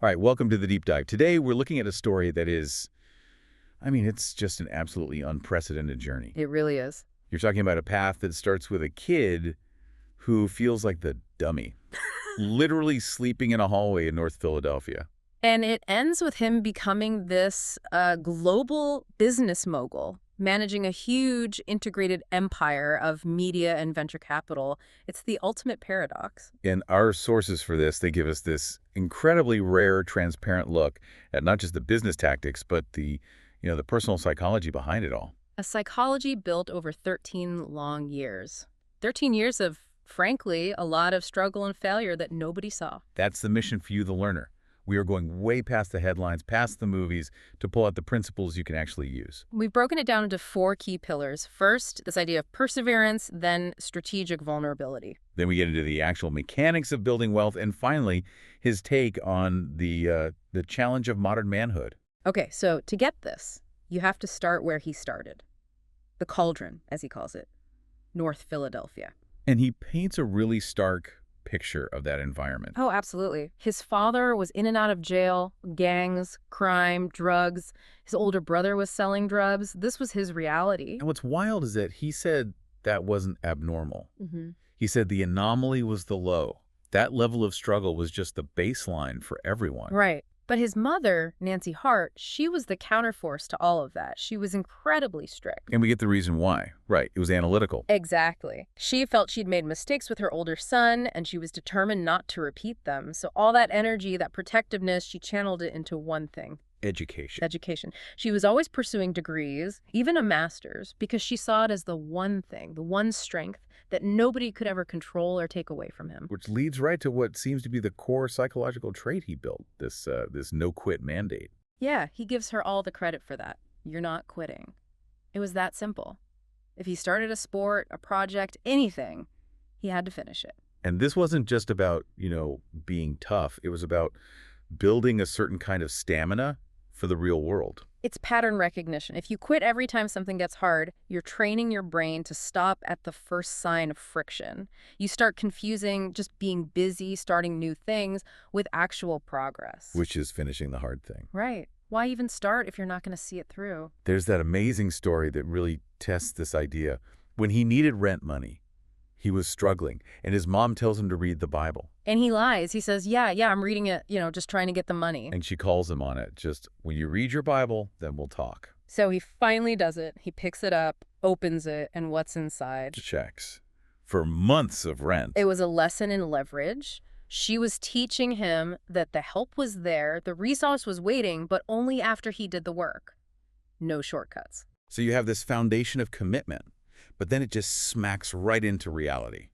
All right, welcome to the deep dive. Today, we're looking at a story that is, it's just an absolutely unprecedented journey. It really is. You're talking about a path that starts with a kid who feels like the dummy, literally sleeping in a hallway in North Philadelphia. And it ends with him becoming this global business mogul, managing a huge integrated empire of media and venture capital. It's the ultimate paradox. And our sources for this, they give us this incredibly rare, transparent look at not just the business tactics, but the personal psychology behind it all. A psychology built over 13 long years. 13 years of, frankly, a lot of struggle and failure that nobody saw. That's the mission for you, the learner. We are going way past the headlines, past the movies, to pull out the principles you can actually use. We've broken it down into 4 key pillars. First, this idea of perseverance, then strategic vulnerability. Then we get into the actual mechanics of building wealth, and finally, his take on the challenge of modern manhood. Okay, so to get this, you have to start where he started. The cauldron, as he calls it. North Philadelphia. And he paints a really stark picture of that environment. Oh, absolutely. His father was in and out of jail, gangs, crime, drugs. His older brother was selling drugs. This was his reality. And what's wild is that he said that wasn't abnormal. He said the anomaly was the low. That level of struggle was just the baseline for everyone. Right. But his mother, Nancy Hart, she was the counterforce to all of that. She was incredibly strict. And we get the reason why. Right. It was analytical. Exactly. She felt she'd made mistakes with her older son, and she was determined not to repeat them. So all that energy, that protectiveness, she channeled it into one thing. Education. She was always pursuing degrees, even a master's, because she saw it as the one thing, the one strength that nobody could ever control or take away from him. Which leads right to what seems to be the core psychological trait he built, this no-quit mandate. Yeah, he gives her all the credit for that. You're not quitting. It was that simple. If he started a sport, a project, anything, he had to finish it. And this wasn't just about, being tough. It was about building a certain kind of stamina for the real world. It's pattern recognition. If you quit every time something gets hard, you're training your brain to stop at the first sign of friction. You start confusing just being busy, starting new things, with actual progress. Which is finishing the hard thing. Right. Why even start if you're not going to see it through? There's that amazing story that really tests this idea. When he needed rent money, he was struggling, and his mom tells him to read the Bible. And he lies. He says, yeah, I'm reading it, just trying to get the money. And she calls him on it. Just, when you read your Bible, then we'll talk. So he finally does it. He picks it up, opens it, and what's inside? Checks. For months of rent. It was a lesson in leverage. She was teaching him that the help was there, the resource was waiting, but only after he did the work. No shortcuts. So you have this foundation of commitment, but then it just smacks right into reality.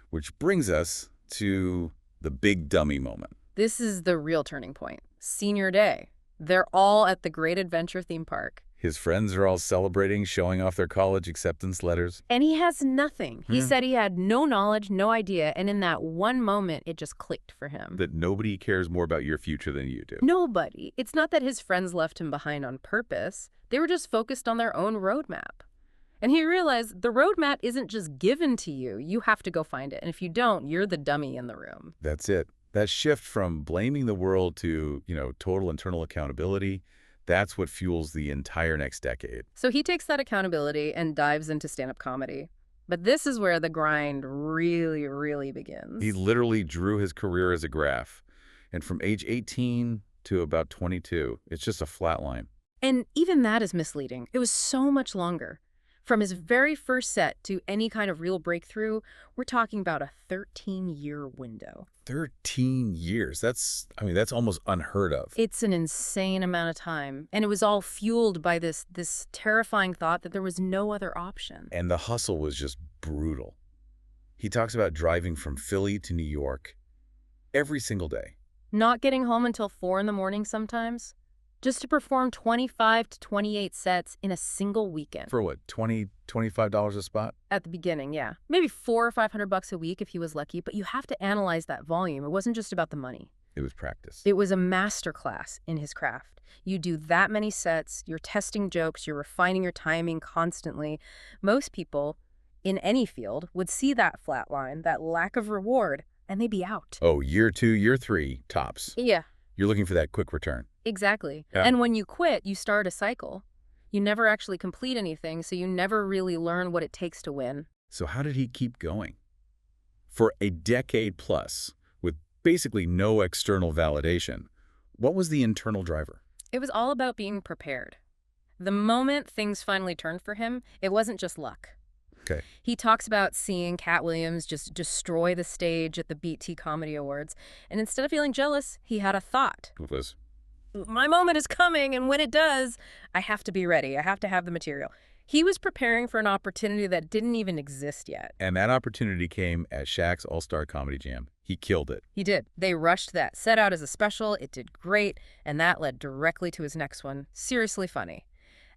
Which brings us to the big dummy moment. This is the real turning point. Senior day. They're all at the Great Adventure theme park. His friends are all celebrating, showing off their college acceptance letters. And he has nothing. He said he had no knowledge, no idea, and in that one moment, it just clicked for him. That nobody cares more about your future than you do. Nobody. It's not that his friends left him behind on purpose. They were just focused on their own roadmap. And he realized the roadmap isn't just given to you. You have to go find it. And if you don't, you're the dummy in the room. That's it. That shift from blaming the world to, total internal accountability, that's what fuels the entire next decade. So he takes that accountability and dives into stand-up comedy. But this is where the grind really, really begins. He literally drew his career as a graph. And from age 18 to about 22, it's just a flat line. And even that is misleading. It was so much longer. From his very first set to any kind of real breakthrough, we're talking about a 13-year window. 13 years. That's almost unheard of. It's an insane amount of time. And it was all fueled by this terrifying thought that there was no other option. And the hustle was just brutal. He talks about driving from Philly to New York every single day. Not getting home until 4 in the morning sometimes. Just to perform 25 to 28 sets in a single weekend. For what, $20, $25 a spot? At the beginning, yeah. Maybe $400 or $500 a week if he was lucky, but you have to analyze that volume. It wasn't just about the money. It was practice. It was a masterclass in his craft. You do that many sets, you're testing jokes, you're refining your timing constantly. Most people in any field would see that flat line, that lack of reward, and they'd be out. Oh, year 2, year 3, tops. Yeah. You're looking for that quick return. Exactly. Yeah. And when you quit, you start a cycle. You never actually complete anything, so you never really learn what it takes to win. So how did he keep going? For a decade plus, with basically no external validation, what was the internal driver? It was all about being prepared. The moment things finally turned for him, it wasn't just luck. Okay. He talks about seeing Cat Williams just destroy the stage at the BT Comedy Awards, and instead of feeling jealous, he had a thought. It was. My moment is coming, and when it does, I have to be ready. I have to have the material. He was preparing for an opportunity that didn't even exist yet. And that opportunity came at Shaq's All-Star Comedy Jam. He killed it. He did. They rushed that, set out as a special, it did great, and that led directly to his next one, Seriously Funny.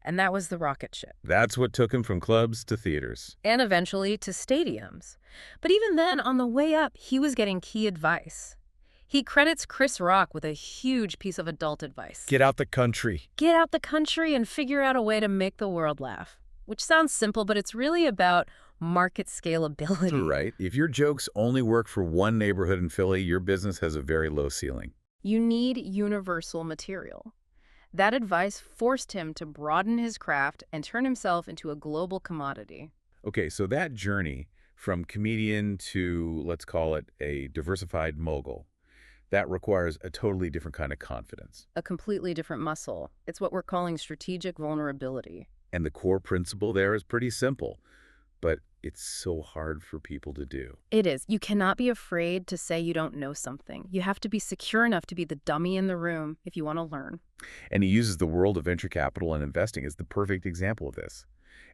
And that was the rocket ship. That's what took him from clubs to theaters. And eventually to stadiums. But even then, on the way up, he was getting key advice. He credits Chris Rock with a huge piece of adult advice. Get out the country. Get out the country and figure out a way to make the world laugh. Which sounds simple, but it's really about market scalability. Right. If your jokes only work for one neighborhood in Philly, your business has a very low ceiling. You need universal material. That advice forced him to broaden his craft and turn himself into a global commodity. Okay, so that journey from comedian to, let's call it, a diversified mogul, that requires a totally different kind of confidence. A completely different muscle. It's what we're calling strategic vulnerability. And the core principle there is pretty simple, but it's so hard for people to do. It is. You cannot be afraid to say you don't know something. You have to be secure enough to be the dummy in the room if you want to learn. And he uses the world of venture capital and investing as the perfect example of this.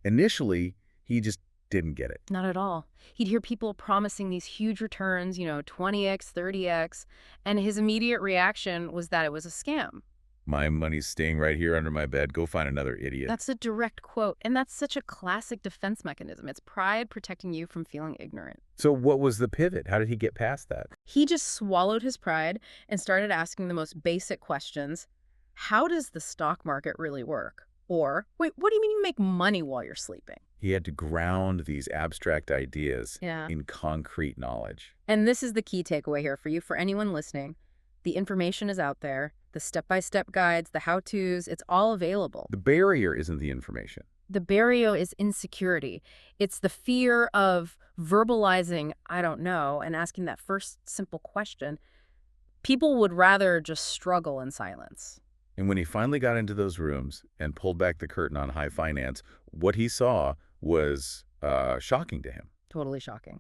Initially, he just didn't get it. Not at all. He'd hear people promising these huge returns, 20x, 30x, and his immediate reaction was that it was a scam. My money's staying right here under my bed. Go find another idiot. That's a direct quote, and that's such a classic defense mechanism. It's pride protecting you from feeling ignorant. So what was the pivot? How did he get past that? He just swallowed his pride and started asking the most basic questions. How does the stock market really work? Or, wait, what do you mean you make money while you're sleeping? He had to ground these abstract ideas Yeah. in concrete knowledge. And this is the key takeaway here for you, for anyone listening. The information is out there. The step-by-step guides, the how-tos, it's all available. The barrier isn't the information. The barrier is insecurity. It's the fear of verbalizing, I don't know, and asking that first simple question. People would rather just struggle in silence. And when he finally got into those rooms and pulled back the curtain on high finance, what he saw was shocking to him. Totally shocking.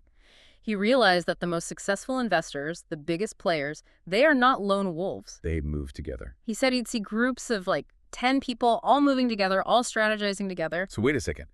He realized that the most successful investors, the biggest players, they are not lone wolves. They moved together. He said he'd see groups of 10 people all moving together, all strategizing together. So wait a second.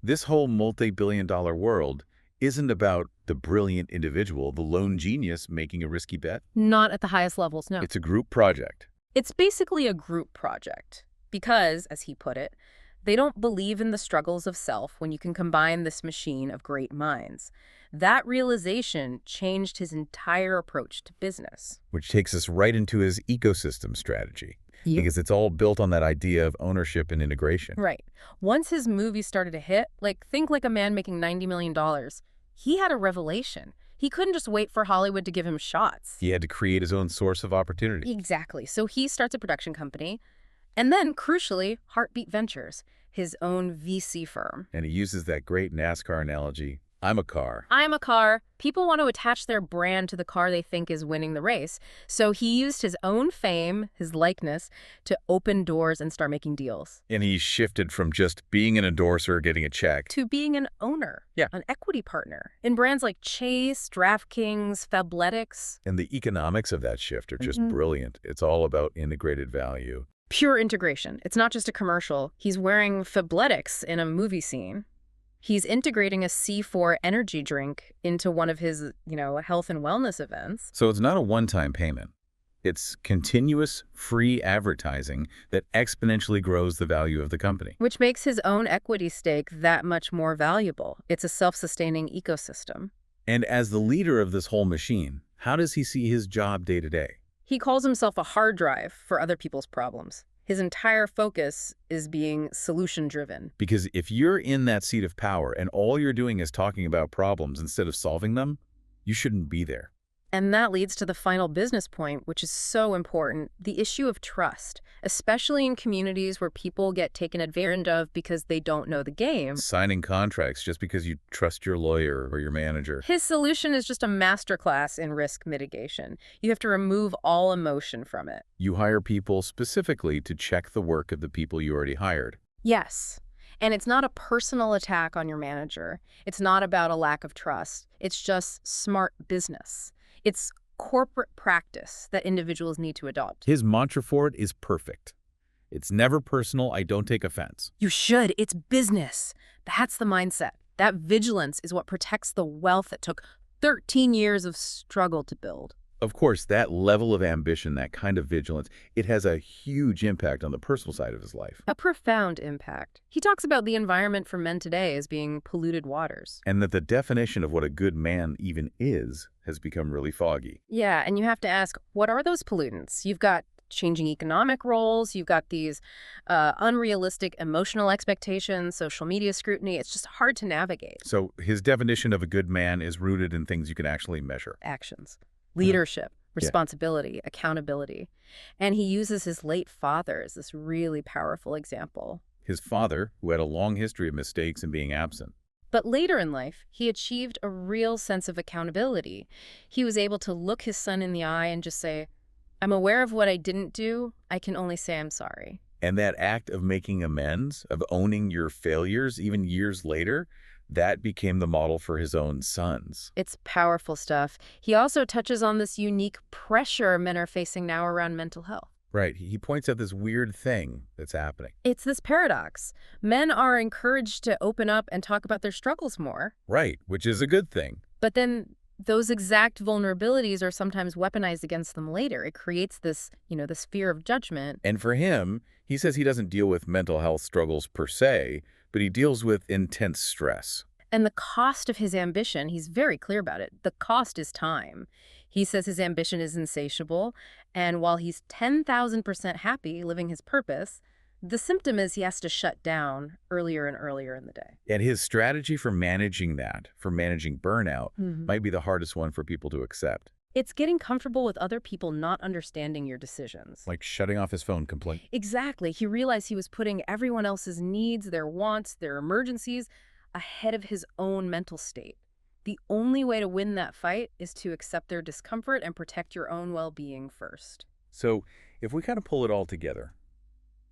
This whole multi-billion-dollar world isn't about the brilliant individual, the lone genius making a risky bet. Not at the highest levels, no. It's a group project. It's basically a group project because, as he put it, they don't believe in the struggles of self when you can combine this machine of great minds. That realization changed his entire approach to business. Which takes us right into his ecosystem strategy. Yep. Because it's all built on that idea of ownership and integration. Right. Once his movie started to hit, think like a man making $90 million, he had a revelation. He couldn't just wait for Hollywood to give him shots. He had to create his own source of opportunity. Exactly. So he starts a production company. And then, crucially, Heartbeat Ventures, his own VC firm. And he uses that great NASCAR analogy. I'm a car. I'm a car. People want to attach their brand to the car they think is winning the race. So he used his own fame, his likeness, to open doors and start making deals. And he shifted from just being an endorser, getting a check, to being an owner. Yeah. An equity partner. In brands like Chase, DraftKings, Fabletics. And the economics of that shift are just brilliant. It's all about integrated value. Pure integration. It's not just a commercial. He's wearing Fabletics in a movie scene. He's integrating a C4 energy drink into one of his, health and wellness events. So it's not a one-time payment. It's continuous free advertising that exponentially grows the value of the company. Which makes his own equity stake that much more valuable. It's a self-sustaining ecosystem. And as the leader of this whole machine, how does he see his job day to day? He calls himself a hard drive for other people's problems. His entire focus is being solution-driven. Because if you're in that seat of power and all you're doing is talking about problems instead of solving them, you shouldn't be there. And that leads to the final business point, which is so important, the issue of trust, especially in communities where people get taken advantage of because they don't know the game. Signing contracts just because you trust your lawyer or your manager. His solution is just a masterclass in risk mitigation. You have to remove all emotion from it. You hire people specifically to check the work of the people you already hired. Yes. And it's not a personal attack on your manager. It's not about a lack of trust. It's just smart business. It's corporate practice that individuals need to adopt. His mantra for it is perfect. It's never personal. I don't take offense. You should. It's business. That's the mindset. That vigilance is what protects the wealth that took 13 years of struggle to build. Of course, that level of ambition, that kind of vigilance, it has a huge impact on the personal side of his life. A profound impact. He talks about the environment for men today as being polluted waters. And that the definition of what a good man even is has become really foggy. Yeah, and you have to ask, what are those pollutants? You've got changing economic roles, you've got these unrealistic emotional expectations, social media scrutiny. It's just hard to navigate. So his definition of a good man is rooted in things you can actually measure. Actions. Leadership, responsibility, accountability. And he uses his late father as this really powerful example. His father, who had a long history of mistakes and being absent. But later in life, he achieved a real sense of accountability. He was able to look his son in the eye and just say, I'm aware of what I didn't do. I can only say I'm sorry. And that act of making amends, of owning your failures, even years later, that became the model for his own sons. It's powerful stuff. He also touches on this unique pressure men are facing now around mental health. Right. He points out this weird thing that's happening. It's this paradox. Men are encouraged to open up and talk about their struggles more. Right, which is a good thing. But then those exact vulnerabilities are sometimes weaponized against them later. It creates this, this fear of judgment. And for him, he says he doesn't deal with mental health struggles per se, but he deals with intense stress. And the cost of his ambition, he's very clear about it. The cost is time. He says his ambition is insatiable, and while he's 10,000% happy living his purpose, the symptom is he has to shut down earlier and earlier in the day. And his strategy for managing that, for managing burnout, might be the hardest one for people to accept. It's getting comfortable with other people not understanding your decisions. Like shutting off his phone completely. Exactly. He realized he was putting everyone else's needs, their wants, their emergencies ahead of his own mental state. The only way to win that fight is to accept their discomfort and protect your own well-being first. So if we kind of pull it all together,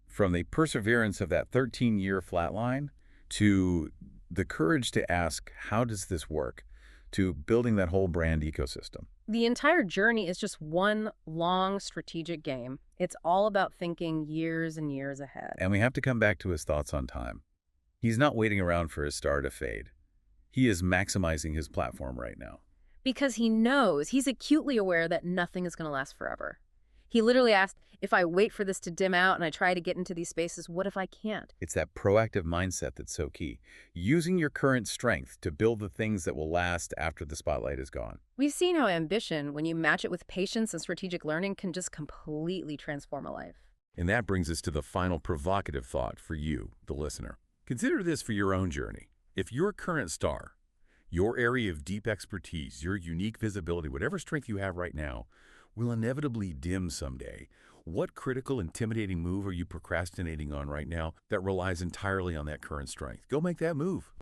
from the perseverance of that 13-year flatline to the courage to ask, how does this work, to building that whole brand ecosystem. The entire journey is just one long strategic game. It's all about thinking years and years ahead. And we have to come back to his thoughts on time. He's not waiting around for his star to fade. He is maximizing his platform right now. Because he knows, he's acutely aware that nothing is going to last forever. He literally asked, if I wait for this to dim out and I try to get into these spaces, what if I can't? It's that proactive mindset that's so key. Using your current strength to build the things that will last after the spotlight is gone. We've seen how ambition, when you match it with patience and strategic learning, can just completely transform a life. And that brings us to the final provocative thought for you, the listener. Consider this for your own journey. If your current star, your area of deep expertise, your unique visibility, whatever strength you have right now, will inevitably dim someday, what critical, intimidating move are you procrastinating on right now that relies entirely on that current strength? Go make that move.